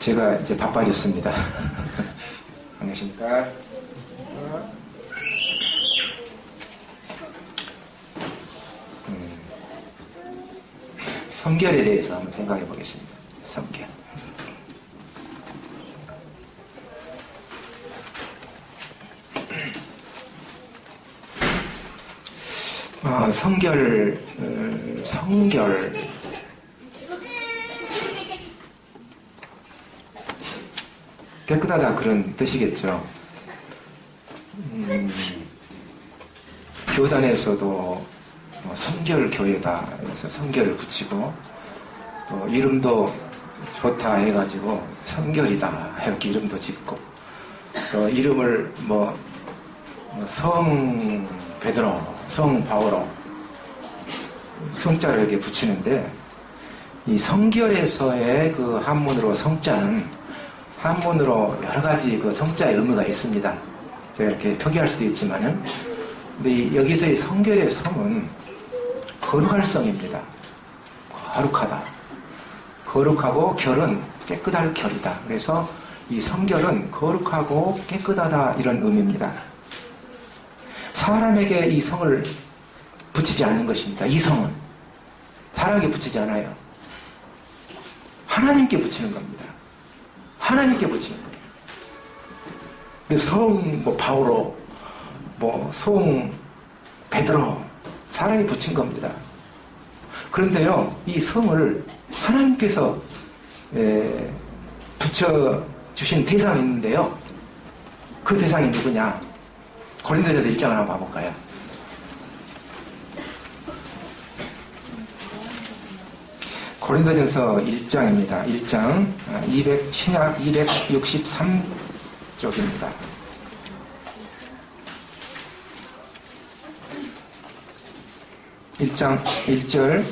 제가 이제 바빠졌습니다. 안녕하십니까. 성결에 대해서 한번 생각해 보겠습니다. 성결. 성결. 깨끗하다 그런 뜻이겠죠. 교단에서도 성결교회다 그래서 성결을 붙이고 또 이름도 좋다 해가지고 성결이다 이렇게 이름도 짓고 또 이름을 성 베드로, 성 바오로 성자를 이렇게 붙이는데 이 성결에서의 그 한문으로 성자는 한문으로 여러 가지 그 성자의 의미가 있습니다. 제가 이렇게 표기할 수도 있지만은 근데 여기서의 성결의 성은 거룩할 성입니다. 거룩하다. 거룩하고 결은 깨끗할 결이다. 그래서 이 성결은 거룩하고 깨끗하다 이런 의미입니다. 사람에게 이 성을 붙이지 않는 것입니다. 이 성은 사람에게 붙이지 않아요. 하나님께 붙이는 겁니다. 하나님께 붙이는 거예요. 성 바오로 성 베드로 사람이 붙인 겁니다. 그런데요, 이 성을 하나님께서 붙여주신 대상이 있는데요. 그 대상이 누구냐? 고린도전서 1장을 한번 봐볼까요? 고린도전서 1장입니다. 1장 신약 263쪽입니다. 1장 1절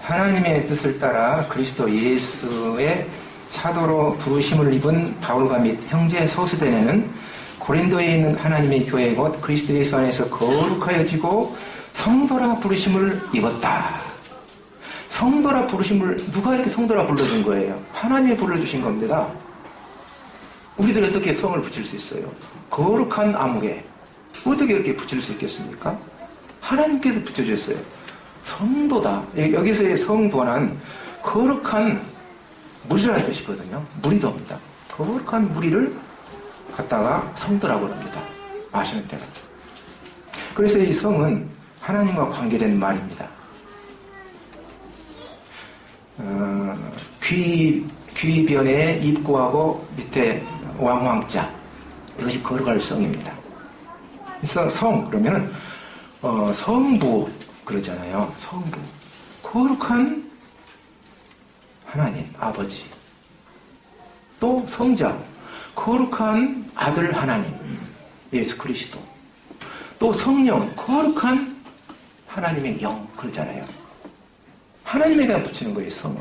하나님의 뜻을 따라 그리스도 예수의 사도로 부르심을 입은 바울과 및 형제 소스대네는 고린도에 있는 하나님의 교회 곧 그리스도 예수 안에서 거룩하여지고 성도라 부르심을 입었다. 성도라 부르심을 누가 이렇게 성도라 불러준 거예요? 하나님이 불러주신 겁니다. 우리들이 어떻게 성을 붙일 수 있어요? 거룩한 아무개 어떻게 이렇게 붙일 수 있겠습니까? 하나님께서 붙여주셨어요. 성도다. 여기서의 성도는 거룩한 무리라는 뜻이거든요. 무리도입니다. 거룩한 무리를 갖다가 성도라고 합니다. 아시는 때는. 그래서 이 성은 하나님과 관계된 말입니다. 귀변에 입구하고 밑에 왕왕자 이것이 거룩할 성입니다. 그래서 성 그러면은 성부 그러잖아요. 성부 거룩한 하나님 아버지 또 성자 거룩한 아들 하나님 예수 그리스도 또 성령 거룩한 하나님의 영 그러잖아요. 하나님에게 붙이는 거예요. 성은.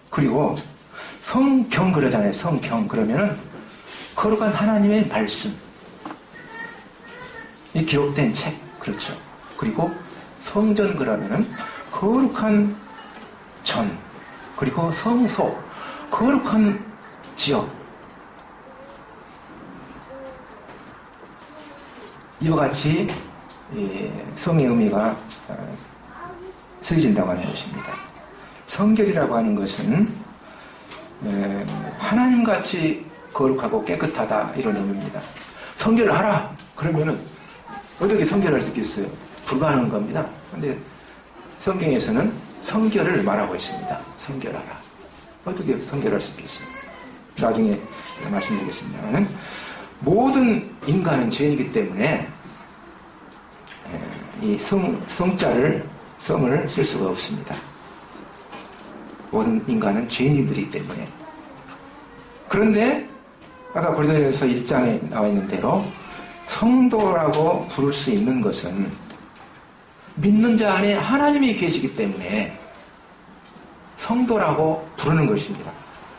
그리고 성경 그러잖아요. 성경 그러면은 거룩한 하나님의 말씀 이 기록된 책 그렇죠. 그리고 성전 그러면은 거룩한 전 그리고 성소 거룩한 지역 이와 같이 성의 의미가 쓰여진다고 하는 것입니다. 성결이라고 하는 것은 하나님같이 거룩하고 깨끗하다 이런 의미입니다. 성결을 하라 그러면은 어떻게 성결할 수 있겠어요? 불가능한 겁니다. 그런데 성경에서는 성결을 말하고 있습니다. 성결하라. 어떻게 성결할 수 있겠어요? 나중에 말씀드리겠습니다만 모든 인간은 죄인이기 때문에 이 성을 쓸 수가 없습니다. 모든 인간은 죄인들이기 때문에. 그런데 아까 고린도전서 1장에 나와 있는 대로 성도라고 부를 수 있는 것은 믿는 자 안에 하나님이 계시기 때문에 성도라고 부르는 것입니다.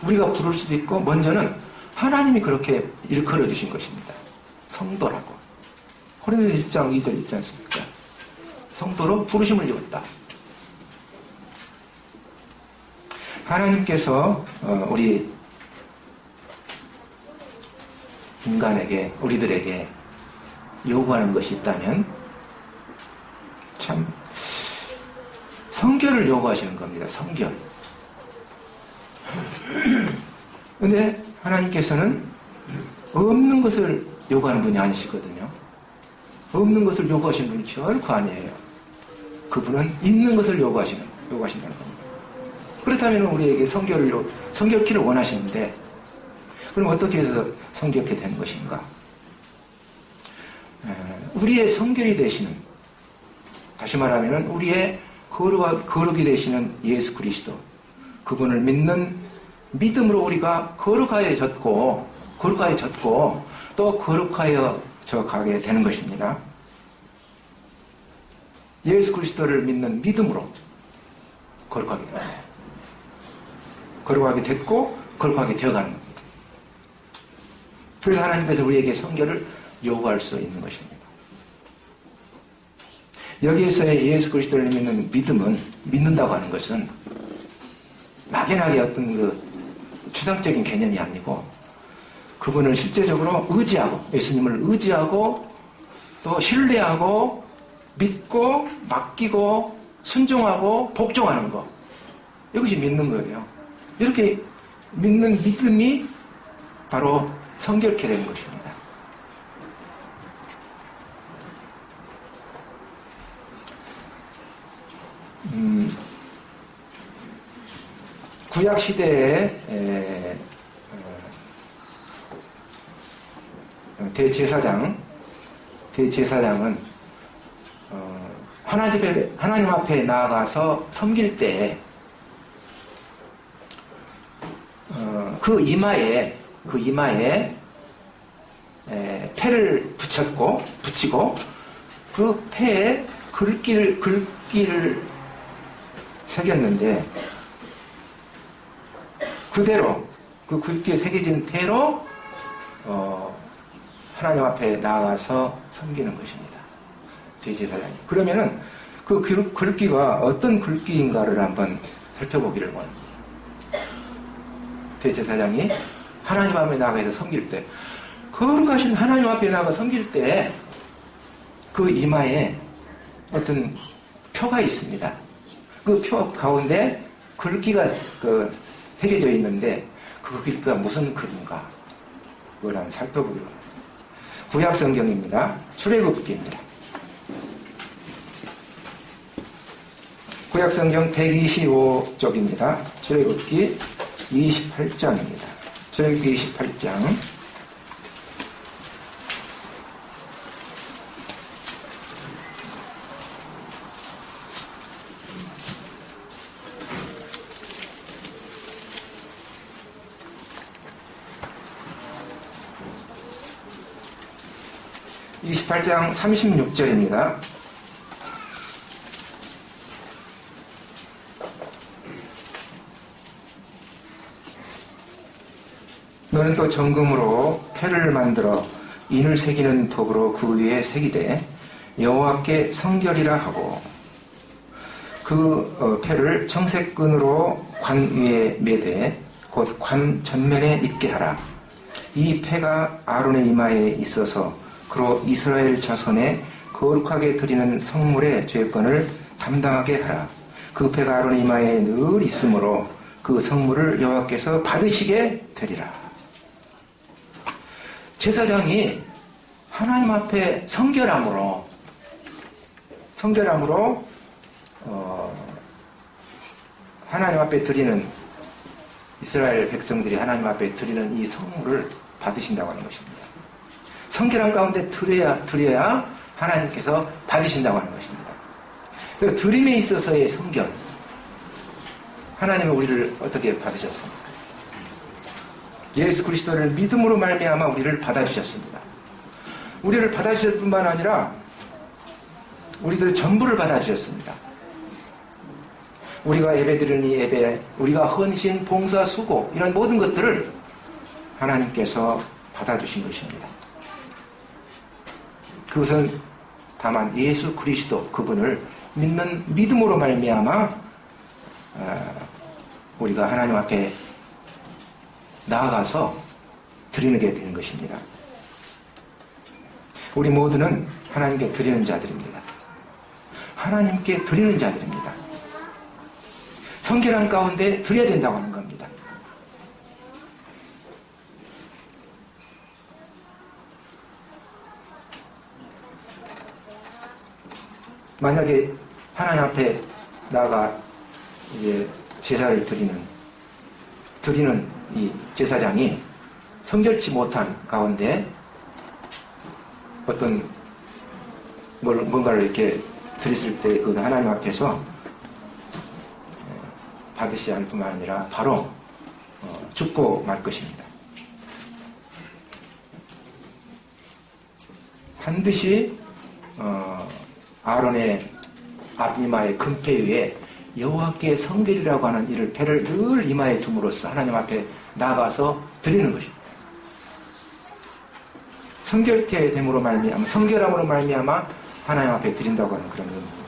우리가 부를 수도 있고 먼저는 하나님이 그렇게 일컬어 주신 것입니다. 성도라고. 고린도전서 1장 2절 있지 않습니까? 성도로 부르심을 입었다. 하나님께서 우리 인간에게, 우리들에게 요구하는 것이 있다면 참 성결을 요구하시는 겁니다. 성결. 근데 하나님께서는 없는 것을 요구하는 분이 아니시거든요. 없는 것을 요구하시는 분이 결코 아니에요. 그분은 있는 것을 요구하신다는 겁니다. 그렇다면 우리에게 성결키를 원하시는데, 그럼 어떻게 해서 성결케 된 것인가? 우리의 성결이 되시는, 다시 말하면 우리의 거룩이 되시는 예수 그리스도, 그분을 믿는 믿음으로 우리가 거룩하여졌고 또 거룩하여져 가게 되는 것입니다. 예수 그리스도를 믿는 믿음으로 거룩하게 됐고 거룩하게 되어가는 겁니다. 그래서 하나님께서 우리에게 성결을 요구할 수 있는 것입니다. 여기에서의 예수 그리스도를 믿는 믿는다고 하는 것은 막연하게 어떤 추상적인 개념이 아니고, 그분을 실제적으로 의지하고, 예수님을 의지하고 또 신뢰하고 믿고 맡기고 순종하고 복종하는 것, 이것이 믿는 거예요. 이렇게 믿는 믿음이 바로 성결케 되는 것입니다. 구약 시대의 대제사장은 하나님 앞에 나아가서 섬길 때 그 이마에 패를 붙이고 그 패에 글귀를 새겼는데, 그대로 그 글귀에 새겨진 대로 하나님 앞에 나아가서 섬기는 것입니다. 대제사장이. 그러면은 그 글귀가 어떤 글귀인가를 한번 살펴보기를 원합니다. 대제사장이 하나님 앞에 나아가서 섬길 때, 거룩하신 하나님 앞에 나아가 섬길 때 그 이마에 어떤 표가 있습니다. 그 표 가운데 글귀가 새겨져 있는데, 그 글귀가 무슨 글인가? 그걸 한번 살펴보기로 합니다. 구약 성경입니다. 출애굽기입니다. 구약 성경 125쪽입니다. 출애굽기 28장입니다. 출애굽기 28장. (28장) 36절입니다. 너는 또 정금으로 패를 만들어 인을 새기는 도구로 그 위에 새기되 여호와께 성결이라 하고, 그 패를 청색끈으로 관 위에 매되 곧 관 전면에 있게 하라. 이 패가 아론의 이마에 있어서 그로 이스라엘 자손에 거룩하게 드리는 성물의 죄권을 담당하게 하라. 그 패가 아론의 이마에 늘 있으므로 그 성물을 여호와께서 받으시게 되리라. 제사장이 하나님 앞에 성결함으로 하나님 앞에 드리는, 이스라엘 백성들이 하나님 앞에 드리는 이 성물을 받으신다고 하는 것입니다. 성결한 가운데 드려야 하나님께서 받으신다고 하는 것입니다. 그 드림에 있어서의 성결, 하나님은 우리를 어떻게 받으셨습니까? 예수 그리스도를 믿음으로 말미암아 우리를 받아주셨습니다. 우리를 받아주셨을 뿐만 아니라 우리들 전부를 받아주셨습니다. 우리가 예배드리는 이 예배, 우리가 헌신, 봉사, 수고, 이런 모든 것들을 하나님께서 받아주신 것입니다. 그것은 다만 예수 그리스도, 그분을 믿는 믿음으로 말미암아 우리가 하나님 앞에 나아가서 드리게 되는 것입니다. 우리 모두는 하나님께 드리는 자들입니다. 하나님께 드리는 자들입니다. 성결한 가운데 드려야 된다고 하는 겁니다. 만약에 하나님 앞에 나가 이제 제사를 드리는 이 제사장이 성결치 못한 가운데 어떤 뭔가를 이렇게 드렸을 때 그 하나님 앞에서 받으셔야 할 뿐만 아니라 바로 죽고 말 것입니다. 반드시 아론의 앞이마의 금패 위에 여호와께 성결이라고 하는 이를 패를 늘 이마에 둠으로써 하나님 앞에 나가서 드리는 것입니다. 성결케 됨으로 말미암아, 성결함으로 말미암아 하나님 앞에 드린다고 하는 그런 의미입니다.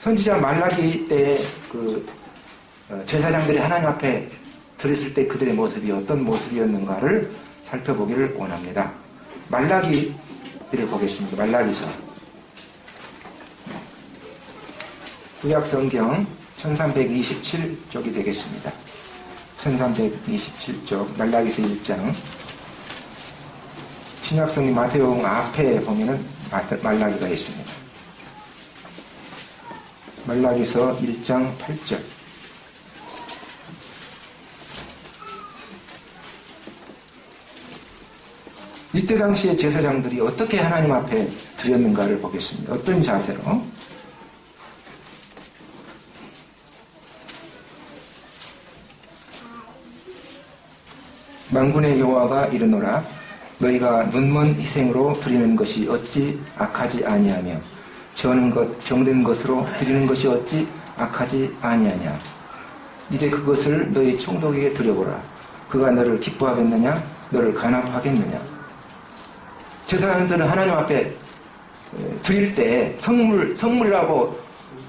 선지자 말라기 때에 그 제사장들이 하나님 앞에 드렸을 때 그들의 모습이 어떤 모습이었는가를 살펴보기를 원합니다. 말라기를 보겠습니다. 말라기서 구약성경 1327쪽이 되겠습니다. 1327쪽 말라기서 1장. 신약성경 마태복음 앞에 보면은 말라기가 있습니다. 말라기서 1장 8절. 이때 당시에 제사장들이 어떻게 하나님 앞에 드렸는가를 보겠습니다. 어떤 자세로? 만군의 여호와가 이르노라 너희가 눈먼 희생으로 드리는 것이 어찌 악하지 아니하며 저는 것 병든 것으로 드리는 것이 어찌 악하지 아니하냐. 이제 그것을 너희 총독에게 드려보라. 그가 너를 기뻐하겠느냐 너를 간합하겠느냐. 제사장들은 하나님 앞에 드릴 때 성물이라고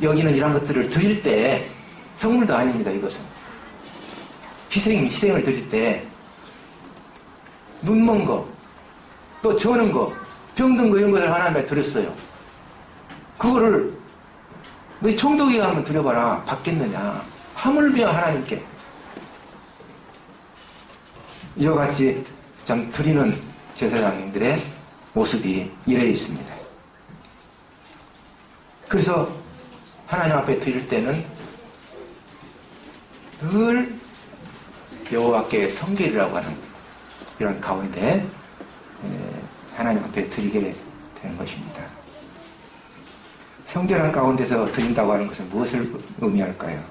여기는 이런 것들을 드릴 때 성물도 아닙니다. 이것은 희생을 드릴 때 눈먼 거, 또 저는 거, 병든 거 이런 것을 하나님께 드렸어요. 그거를 너희 총독이가 한번 드려봐라. 받겠느냐. 하물며 하나님께. 이와 같이 참 드리는 제사장님들의 모습이 이래 있습니다. 그래서 하나님 앞에 드릴 때는 늘 여호와께 성결이라고 하는 이런 가운데 하나님 앞에 드리게 되는 것입니다. 성결한 가운데서 드린다고 하는 것은 무엇을 의미할까요?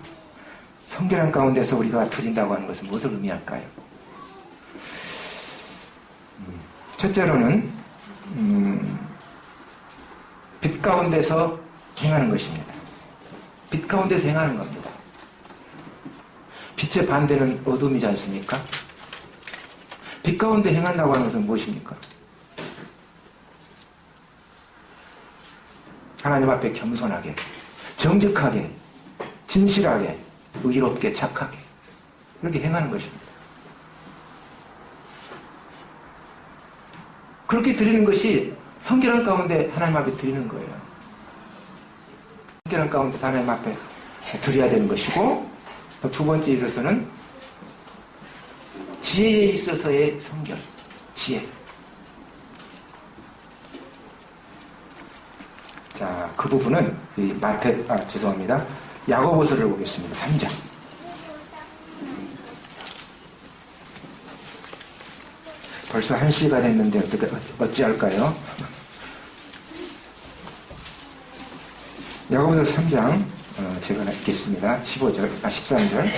성결한 가운데서 우리가 드린다고 하는 것은 무엇을 의미할까요? 첫째로는 빛 가운데서 행하는 것입니다. 빛 가운데서 행하는 겁니다. 빛의 반대는 어둠이지 않습니까? 빛 가운데 행한다고 하는 것은 무엇입니까? 하나님 앞에 겸손하게, 정직하게, 진실하게, 의롭게, 착하게 이렇게 행하는 것입니다. 그렇게 드리는 것이 성결한 가운데 하나님 앞에 드리는 거예요. 성결한 가운데서 하나님 앞에 드려야 되는 것이고, 또 두 번째 있어서는 지혜에 있어서의 성결, 지혜. 자, 그 부분은 죄송합니다. 야고보서를 보겠습니다. 3장. 벌써 1시가 됐는데 어찌할까요? 야고보서 3장 제가 읽겠습니다. 13절.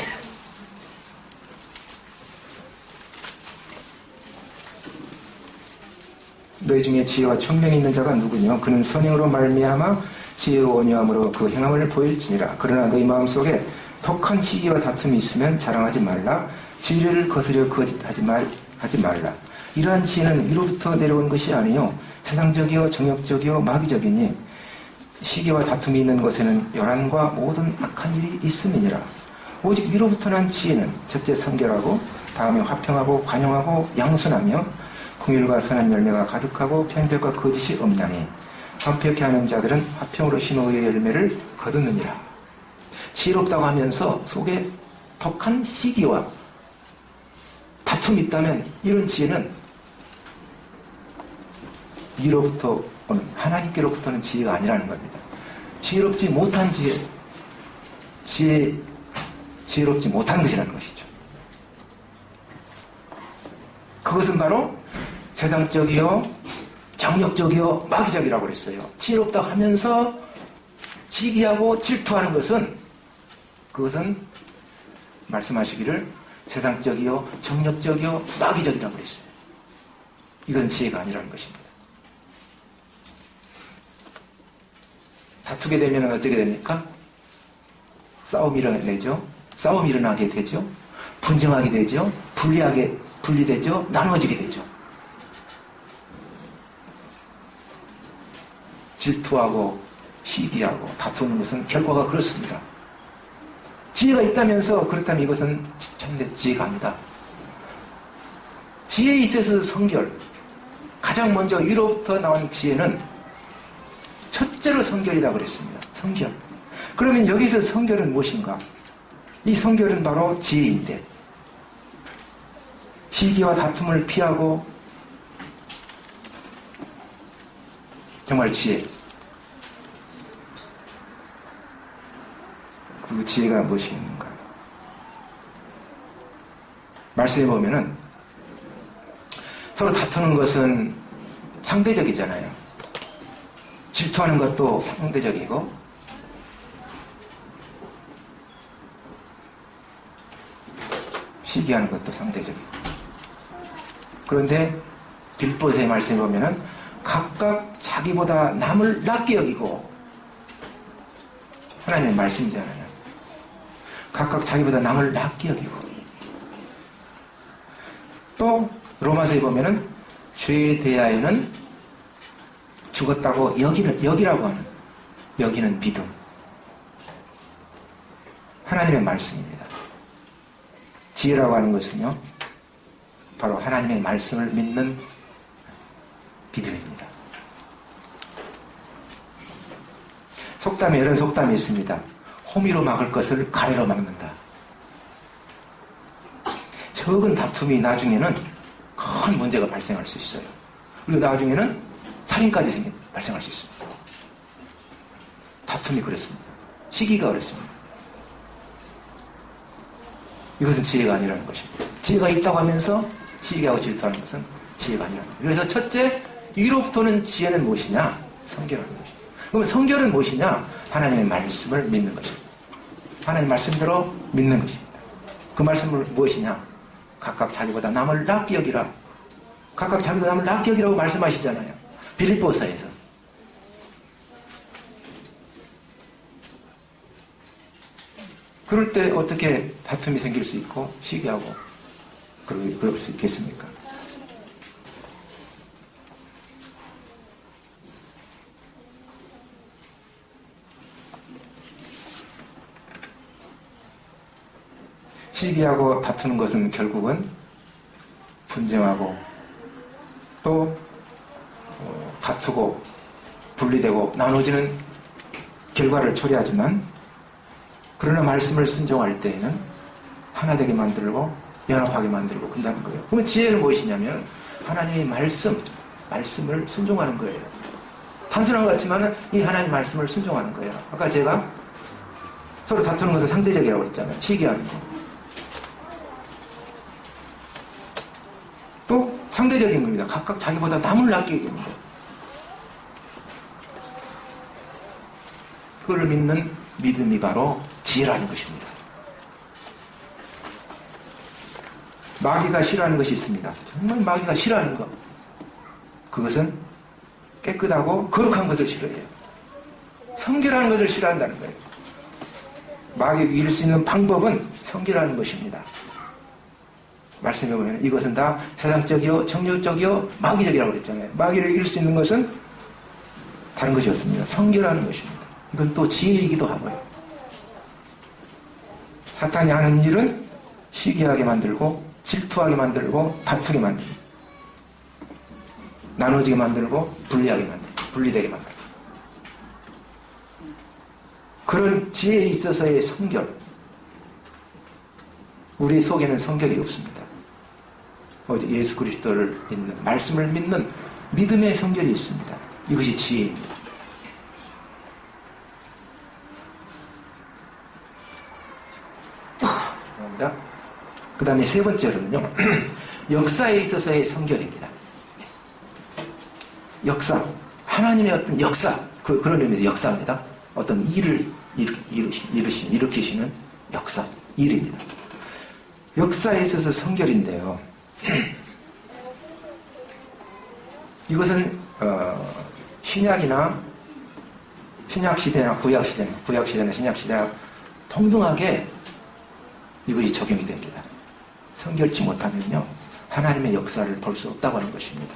너희 중에 지혜와 총명이 있는 자가 누구냐? 그는 선행으로 말미암아 지혜로 온유함으로 그 행함을 보일지니라. 그러나 너희 마음속에 독한 시기와 다툼이 있으면 자랑하지 말라. 진리를 거스려 거짓하지 말라. 이러한 지혜는 위로부터 내려온 것이 아니요 세상적이요 정욕적이요 마귀적이니 시기와 다툼이 있는 것에는 열한과 모든 악한 일이 있음이니라. 오직 위로부터 난 지혜는 첫째 성결하고 다음에 화평하고 관용하고 양순하며 긍휼과 선한 열매가 가득하고 편별과 거짓이 없나니 완벽히 하는 자들은 화평으로 심어의 열매를 거두느니라. 지혜롭다고 하면서 속에 독한 시기와 다툼이 있다면 이런 지혜는 위로부터 오는, 하나님께로부터는 지혜가 아니라는 겁니다. 지혜롭지 못한 지혜롭지 못한 것이라는 것이죠. 그것은 바로 세상적이요, 정력적이요, 마귀적이라고 그랬어요. 지혜롭다고 하면서 시기하고 질투하는 그것은 말씀하시기를 세상적이요, 정력적이요, 마귀적이라고 그랬어요. 이건 지혜가 아니라는 것입니다. 다투게 되면 어떻게 됩니까? 싸움이 일어나게 되죠. 분쟁하게 되죠. 분리되죠. 나누어지게 되죠. 질투하고 시기하고 다투는 것은 결과가 그렇습니다. 지혜가 있다면서 그렇다면 이것은 참된 지혜가 아니다. 지혜에 있어서 성결, 가장 먼저 위로부터 나온 지혜는 첫째로 성결이라고 그랬습니다. 성결. 그러면 여기서 성결은 무엇인가? 이 성결은 바로 지혜인데, 시기와 다툼을 피하고 정말 지혜. 그 지혜가 무엇인가? 말씀해 보면은 서로 다투는 것은 상대적이잖아요. 질투하는 것도 상대적이고, 시기하는 것도 상대적이고. 그런데 빌보서의 말씀에 보면은 각각 자기보다 남을 낮게 여기고, 하나님의 말씀이잖아요. 각각 자기보다 남을 낮게 여기고, 또 로마서에 보면은 죄에 대하여는 죽었다고 여기라고 하는, 여기는 믿음. 하나님의 말씀입니다. 지혜라고 하는 것은요, 바로 하나님의 말씀을 믿는 믿음입니다. 속담에 이런 속담이 있습니다. 호미로 막을 것을 가래로 막는다. 적은 다툼이 나중에는 큰 문제가 발생할 수 있어요. 그리고 나중에는 살인까지 발생할 수 있습니다. 다툼이 그렇습니다. 시기가 그렇습니다. 이것은 지혜가 아니라는 것입니다. 지혜가 있다고 하면서 시기하고 질투하는 것은 지혜가 아니라는 것입니다. 그래서 첫째, 위로부터는 지혜는 무엇이냐? 성결하는 것입니다. 그러면 성결은 무엇이냐? 하나님의 말씀을 믿는 것입니다. 하나님 말씀대로 믿는 것입니다. 그 말씀은 무엇이냐? 각각 자기보다 남을 낮게 여기라. 각각 자기보다 남을 낮게 여기라고 말씀하시잖아요. 빌립보서에서. 그럴 때 어떻게 다툼이 생길 수 있고 시기하고 그럴 수 있겠습니까? 시기하고 다투는 것은 결국은 분쟁하고 또 다투고 분리되고 나눠지는 결과를 초래하지만, 그러나 말씀을 순종할 때에는 하나 되게 만들고 연합하게 만들고 그런다는 거예요. 그러면 지혜는 무엇이냐면 하나님의 말씀을 순종하는 거예요. 단순한 것 같지만 이 하나님의 말씀을 순종하는 거예요. 아까 제가 서로 다투는 것은 상대적이라고 했잖아요. 시기하는 거. 또 상대적인 겁니다. 각각 자기보다 남을 낮게 여기는 거. 그걸 믿는 믿음이 바로 지혜라는 것입니다. 마귀가 싫어하는 것이 있습니다. 정말 마귀가 싫어하는 것. 그것은 깨끗하고 거룩한 것을 싫어해요. 성결하는 것을 싫어한다는 거예요. 마귀를 이길 수 있는 방법은 성결하는 것입니다. 말씀해 보면 이것은 다 세상적이요, 정욕적이요, 마귀적이라고 그랬잖아요. 마귀를 이길 수 있는 것은 다른 것이 없습니다. 성결하는 것입니다. 이건 또 지혜이기도 하고요. 사탄이 하는 일은 시기하게 만들고 질투하게 만들고 다투게 만듭니다. 나눠지게 만들고 분리하게 만들고 분리되게 만들고 그런 지혜에 있어서의 성결. 우리 속에는 성결이 없습니다. 오직 예수 그리스도를 믿는, 말씀을 믿는 믿음의 성결이 있습니다. 이것이 지혜입니다. 그 다음에 세 번째로는요, 역사에 있어서의 성결입니다. 역사. 하나님의 어떤 역사. 그런 의미의 역사입니다. 어떤 일을 일으키시는 역사. 일입니다. 역사에 있어서 성결인데요. 이것은, 신약시대나 구약시대나 신약시대나 동등하게 이것이 적용이 됩니다. 성결치 못하면요, 하나님의 역사를 볼 수 없다고 하는 것입니다.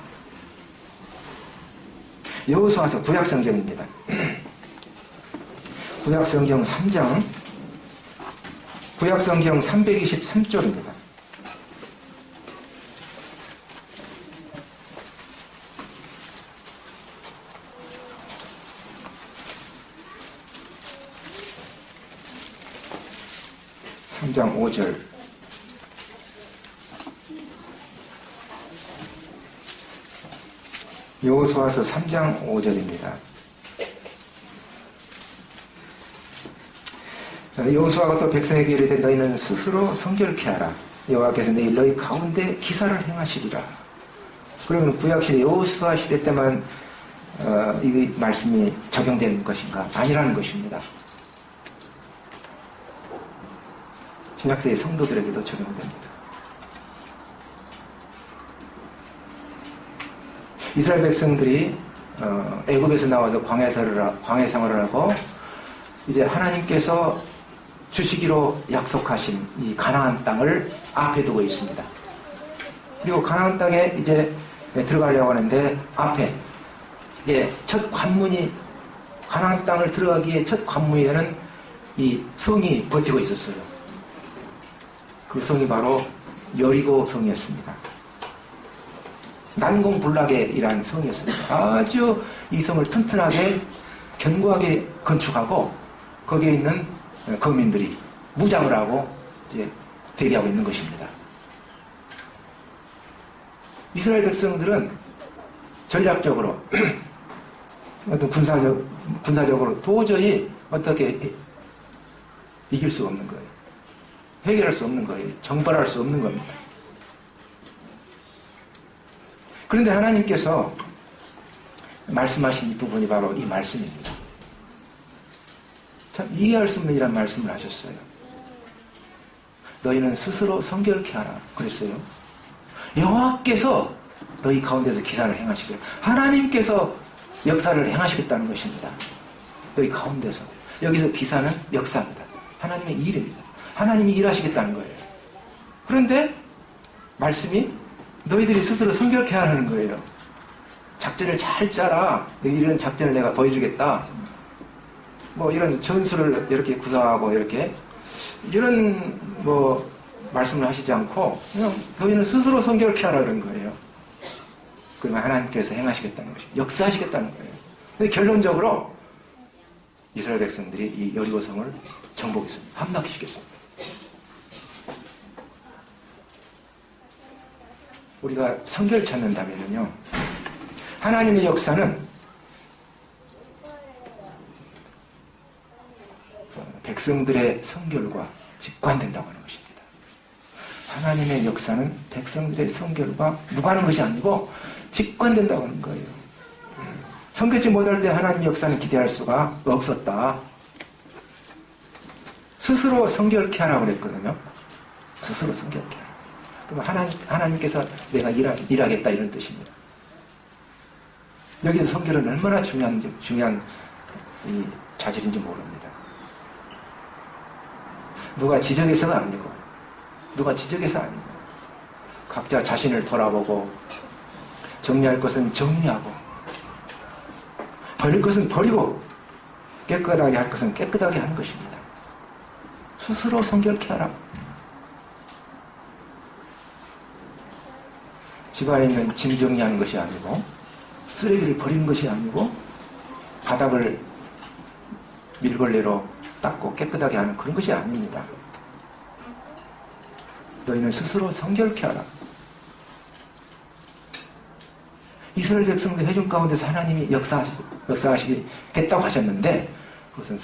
여호수아서 구약성경입니다. 구약성경 3장, 구약성경 323쪽입니다. (3장 5절) 여호수아서 3장 5절입니다. 여호수아가 또 백성에게 이르되 너희는 스스로 성결케 하라. 여호와께서 내일 너희 가운데 기사를 행하시리라. 그러면 구약시대 여호수아 시대 때만 이 말씀이 적용되는 것인가? 아니라는 것입니다. 신약시대의 성도들에게도 적용됩니다. 이스라엘 백성들이 애굽에서 나와서 광야 생활을 하고 이제 하나님께서 주시기로 약속하신 이 가나안 땅을 앞에 두고 있습니다. 그리고 가나안 땅에 이제 들어가려고 하는데 앞에 첫 관문이 가나안 땅을 들어가기에 첫 관문에는 이 성이 버티고 있었어요. 그 성이 바로 여리고 성이었습니다. 난공불락이라는 성이었습니다. 아주 이 성을 튼튼하게 견고하게 건축하고 거기에 있는 거민들이 무장을 하고 이제 대기하고 있는 것입니다. 이스라엘 백성들은 전략적으로 어떤 군사적으로 도저히 어떻게 이길 수 없는 거예요. 해결할 수 없는 거예요. 정벌할 수 없는 겁니다. 그런데 하나님께서 말씀하신 이 부분이 바로 이 말씀입니다. 참 이해할 수 없는 이란 말씀을 하셨어요. 너희는 스스로 성결케 하라 그랬어요. 여호와께서 너희 가운데서 기사를 행하시길, 하나님께서 역사를 행하시겠다는 것입니다. 너희 가운데서. 여기서 기사는 역사입니다. 하나님의 일입니다. 하나님이 일하시겠다는 거예요. 그런데 말씀이 너희들이 스스로 성결케 하라는 거예요. 작전을 잘 짜라. 이런 작전을 내가 보여주겠다. 뭐 이런 전술을 이렇게 구상하고 이런 말씀을 하시지 않고 그냥 너희는 스스로 성결케 하라는 거예요. 그러면 하나님께서 행하시겠다는 것입니다. 역사하시겠다는 거예요. 근데 결론적으로 이스라엘 백성들이 이 여리고성을 정복했습니다. 함락시켰습니다. 우리가 성결을 찾는다면요, 하나님의 역사는 백성들의 성결과 직관된다고 하는 것입니다. 하나님의 역사는 백성들의 성결과 무관한 것이 아니고 직관된다고 하는 거예요. 성결치 못할 때 하나님의 역사는 기대할 수가 없었다. 스스로 성결케 하라고 그랬거든요. 스스로 성결케 하라. 그럼 하나님께서 내가 일하겠다 이런 뜻입니다. 여기서 성결은 얼마나 중요한 이 자질인지 모릅니다. 누가 지적해서가 아니고 각자 자신을 돌아보고 정리할 것은 정리하고 버릴 것은 버리고 깨끗하게 할 것은 깨끗하게 하는 것입니다. 스스로 성결케 하라. 집안에 있는 짐 정리하는 것이 아니고 쓰레기를 버리는 것이 아니고 바닥을 밀걸레로 닦고 깨끗하게 하는 그런 것이 아닙니다. 너희는 스스로 성결케 하라. 이스라엘 백성들 회중 가운데서 하나님이 역사하시겠다고 하셨는데 그것은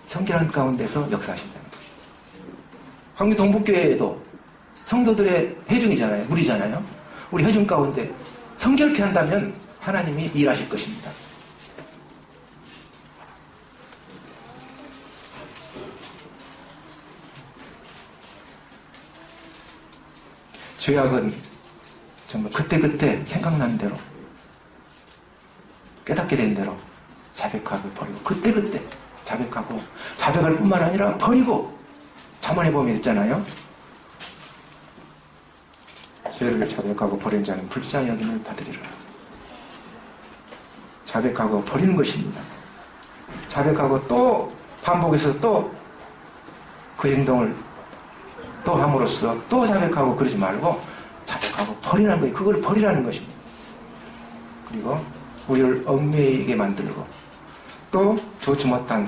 성결한 가운데서 역사하신다는 것이죠. 광주 동북교회에도 성도들의 회중이잖아요. 우리잖아요. 우리 회중 가운데 성결케 한다면 하나님이 일하실 것입니다. 죄악은 정말 그때그때 생각나는 대로 깨닫게 된 대로 자백하고 버리고 그때그때 자백하고 자백할 뿐만 아니라 버리고 잠언해보면 있잖아요. 죄를 자백하고 버린 자는 불쌍히 여김을 받으리라. 자백하고 버리는 것입니다. 자백하고 또 반복해서 또 그 행동을 또 함으로써 또 자백하고 그러지 말고 자백하고 버리는 거예요. 그걸 버리라는 것입니다. 그리고 우리를 얽매이게 만들고 또 좋지 못한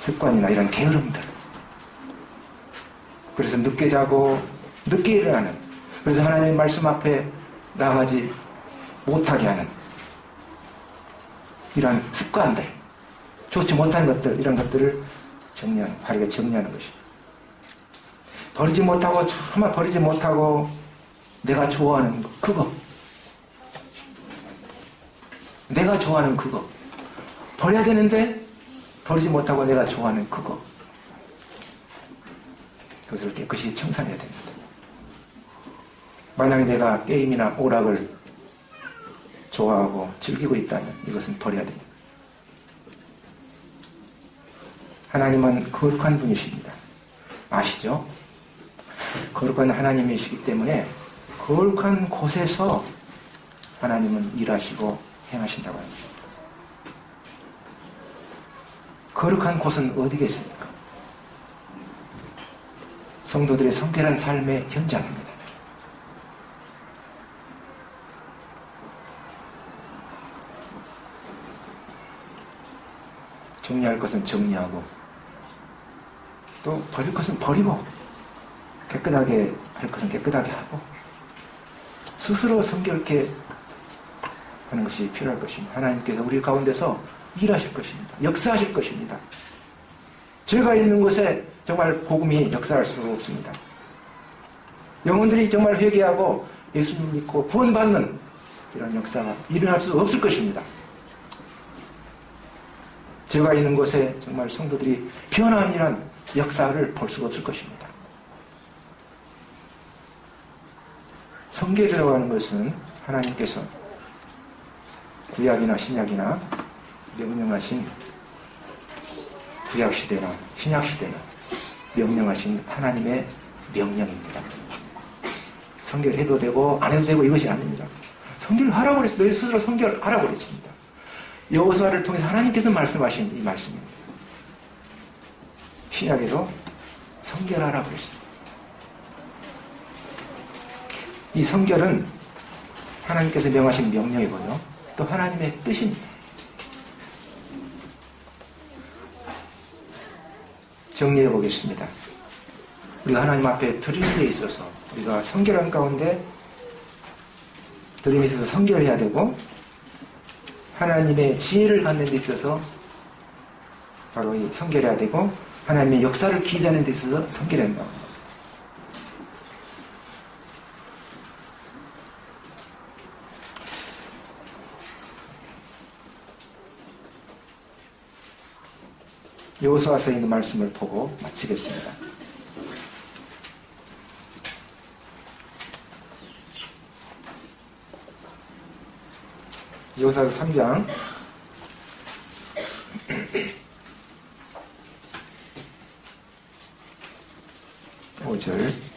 습관이나 이런 게으름들, 그래서 늦게 자고 늦게 일어나는, 그래서 하나님의 말씀 앞에 나가지 못하게 하는 이런 습관들, 좋지 못한 것들, 이런 것들을 바르게 정리하는 것입니다. 정말 버리지 못하고 내가 좋아하는 그거, 내가 좋아하는 그거 버려야 되는데 버리지 못하고 내가 좋아하는 그거, 그것을 깨끗이 청산해야 됩니다. 만약에 내가 게임이나 오락을 좋아하고 즐기고 있다면 이것은 버려야 됩니다. 하나님은 거룩한 분이십니다. 아시죠? 거룩한 하나님이시기 때문에 거룩한 곳에서 하나님은 일하시고 행하신다고 합니다. 거룩한 곳은 어디겠습니까? 성도들의 성결한 삶의 현장입니다. 정리할 것은 정리하고 또 버릴 것은 버리고 깨끗하게 할 것은 깨끗하게 하고 스스로 성결케 하는 것이 필요할 것입니다. 하나님께서 우리 가운데서 일하실 것입니다. 역사하실 것입니다. 죄가 있는 곳에 정말 복음이 역사할 수가 없습니다. 영혼들이 정말 회개하고 예수님 믿고 구원받는 이런 역사가 일어날 수 없을 것입니다. 죄가 있는 곳에 정말 성도들이 변화한 이런 역사를 볼 수가 없을 것입니다. 성결이라고 하는 것은 하나님께서 구약이나 신약이나 명령하신 구약시대나 신약시대나 명령하신 하나님의 명령입니다. 성결해도 되고 안 해도 되고 이것이 아닙니다. 성결하라고 그랬어요. 너희 스스로 성결하라고 그랬습니다. 여호수아를 통해서 하나님께서 말씀하신 이 말씀입니다. 신약에도 성결하라고 그랬습니다. 이 성결은 하나님께서 명하신 명령이고요. 또 하나님의 뜻입니다. 정리해 보겠습니다. 우리가 하나님 앞에 드리는 데 있어서 우리가 성결한 가운데 드림에 있어서 성결해야 되고 하나님의 지혜를 갖는 데 있어서 바로 이 성결해야 되고 하나님의 역사를 기대하는 데 있어서 성결해야 된다. 여호수아서에 있는 말씀을 보고 마치겠습니다. 여호수아서 3장 5절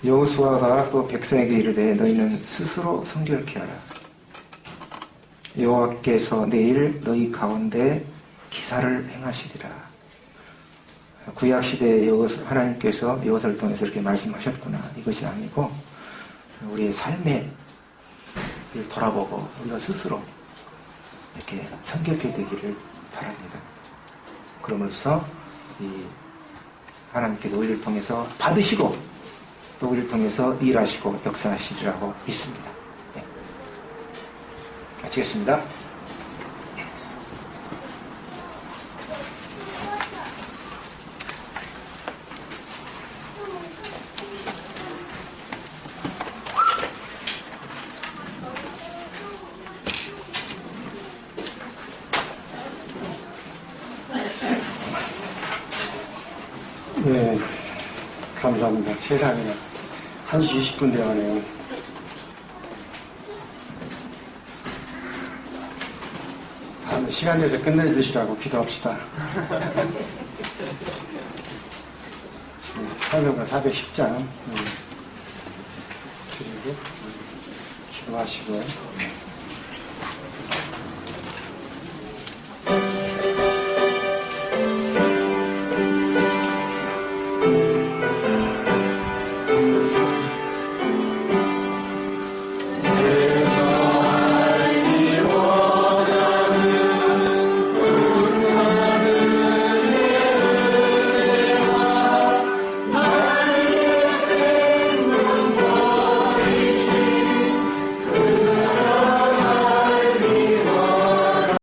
여호수아가 또 백성에게 이르되 너희는 스스로 성결케 하라. 여호와께서 내일 너희 가운데 기사를 행하시리라. 구약시대의 하나님께서 이것을 통해서 이렇게 말씀하셨구나. 이것이 아니고 우리의 삶에 돌아보고 우리가 스스로 이렇게 성결케 되기를 바랍니다. 그러면서 이 하나님께서 우리를 통해서 받으시고 또 우리를 통해서 일하시고 역사하시리라고 믿습니다. 네. 마치겠습니다. 네, 감사합니다. 세상에 1시 20분 되어가네요. 다음에 시간 내서 끝내주시라고 기도합시다. 설명과 410장 그리고 기도하시고요.